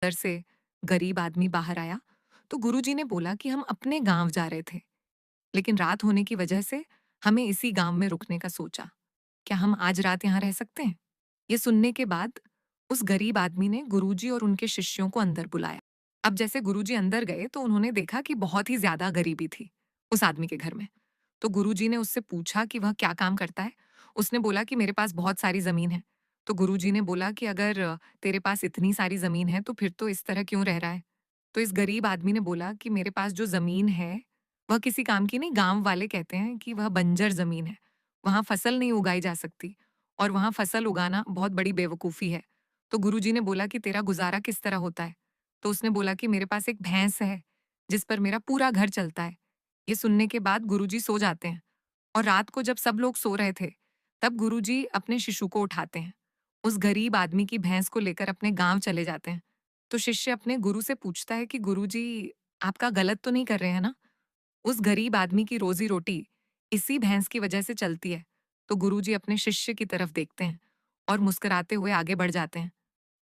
अंदर से गरीब आदमी बाहर आया तो गुरुजी ने बोला कि हम अपने गांव जा रहे थे, लेकिन रात होने की वजह से हमें इसी गांव में रुकने का सोचा। क्या हम आज रात यहाँ रह सकते हैं? ये सुनने के बाद उस गरीब आदमी ने गुरुजी और उनके शिष्यों को अंदर बुलाया। अब जैसे गुरुजी अंदर गए तो उन्होंने देखा कि बहुत ही ज्यादा गरीबी थी उस आदमी के घर में। तो गुरुजी ने उससे पूछा कि वह क्या काम करता है। उसने बोला कि मेरे पास बहुत सारी जमीन है। तो गुरुजी ने बोला कि अगर तेरे पास इतनी सारी जमीन है तो फिर तो इस तरह क्यों रह रहा है। तो इस गरीब आदमी ने बोला कि मेरे पास जो जमीन है वह किसी काम की नहीं। गांव वाले कहते हैं कि वह बंजर जमीन है, वहां फसल नहीं उगाई जा सकती और वहां फसल उगाना बहुत बड़ी बेवकूफी है। तो गुरुजी ने बोला कि तेरा गुजारा किस तरह होता है। तो उसने बोला कि मेरे पास एक भैंस है जिस पर मेरा पूरा घर चलता है। ये सुनने के बाद गुरुजी सो जाते हैं और रात को जब सब लोग सो रहे थे, तब गुरुजी अपने शिशु को उठाते हैं। उस गरीब आदमी की भैंस को लेकर अपने गांव चले जाते हैं। तो शिष्य अपने गुरु से पूछता है कि गुरुजी, आपका गलत तो नहीं कर रहे हैं ना? उस गरीब आदमी की रोजी-रोटी इसी भैंस की वजह से चलती है। तो गुरुजी अपने शिष्य की तरफ देखते हैं और मुस्कुराते हुए आगे बढ़ जाते हैं।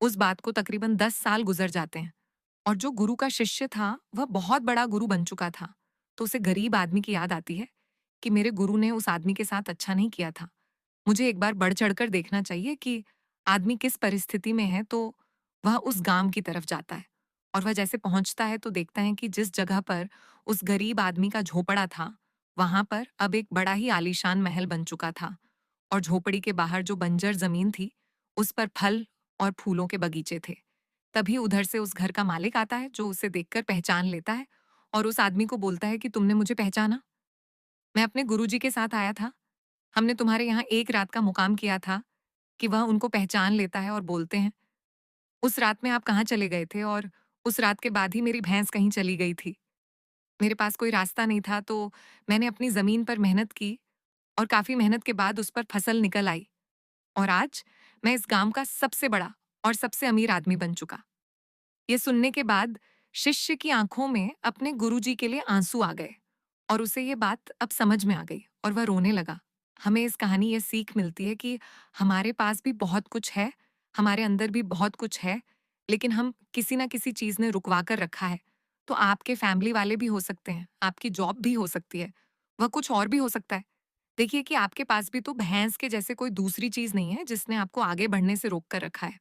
उस बात को तकरीबन 10 साल गुजर जाते हैं और जो गुरु का शिष्य था, वह बहुत बड़ा गुरु बन चुका था। तो उसे गरीब आदमी की याद आती है कि मेरे गुरु ने उस आदमी के साथ अच्छा नहीं किया था। मुझे एक बार बढ़ चढ़कर देखना चाहिए कि आदमी किस परिस्थिति में है, तो वह उस गांव की तरफ जाता है। और वह जैसे पहुंचता है तो देखता है कि जिस जगह पर उस गरीब आदमी का झोपड़ा था, वहां पर अब एक बड़ा ही आलीशान महल बन चुका था। और झोपड़ी के बाहर जो बंजर जमीन थी, उस पर फल और फूलों के बगीचे थे। तभी उधर से उस घर का मालिक आता है, जो उसे देखकर पहचान लेता है और उस आदमी को बोलता है कि तुमने मुझे पहचाना? मैं अपने गुरुजी के साथ आया था। हमने तुम्हारे यहाँ एक रात का मुकाम किया था। कि वह उनको पहचान लेता है और बोलते हैं, उस रात में आप कहाँ चले गए थे? और उस रात के बाद ही मेरी भैंस कहीं चली गई थी। मेरे पास कोई रास्ता नहीं था, तो मैंने अपनी ज़मीन पर मेहनत की और काफ़ी मेहनत के बाद उस पर फसल निकल आई और आज मैं इस गाँव का सबसे बड़ा और सबसे अमीर आदमी बन चुका। ये सुनने के बाद शिष्य की आँखों में अपने गुरुजी के लिए आँसू आ गए और उसे ये बात अब समझ में आ गई और वह रोने लगा। हमें इस कहानी ये सीख मिलती है कि हमारे पास भी बहुत कुछ है, हमारे अंदर भी बहुत कुछ है, लेकिन हम किसी न किसी चीज़ ने रुकवा कर रखा है। तो आपके फैमिली वाले भी हो सकते हैं, आपकी जॉब भी हो सकती है, वह कुछ और भी हो सकता है। देखिए कि आपके पास भी तो भैंस के जैसे कोई दूसरी चीज़ नहीं है जिसने आपको आगे बढ़ने से रोक कर रखा है।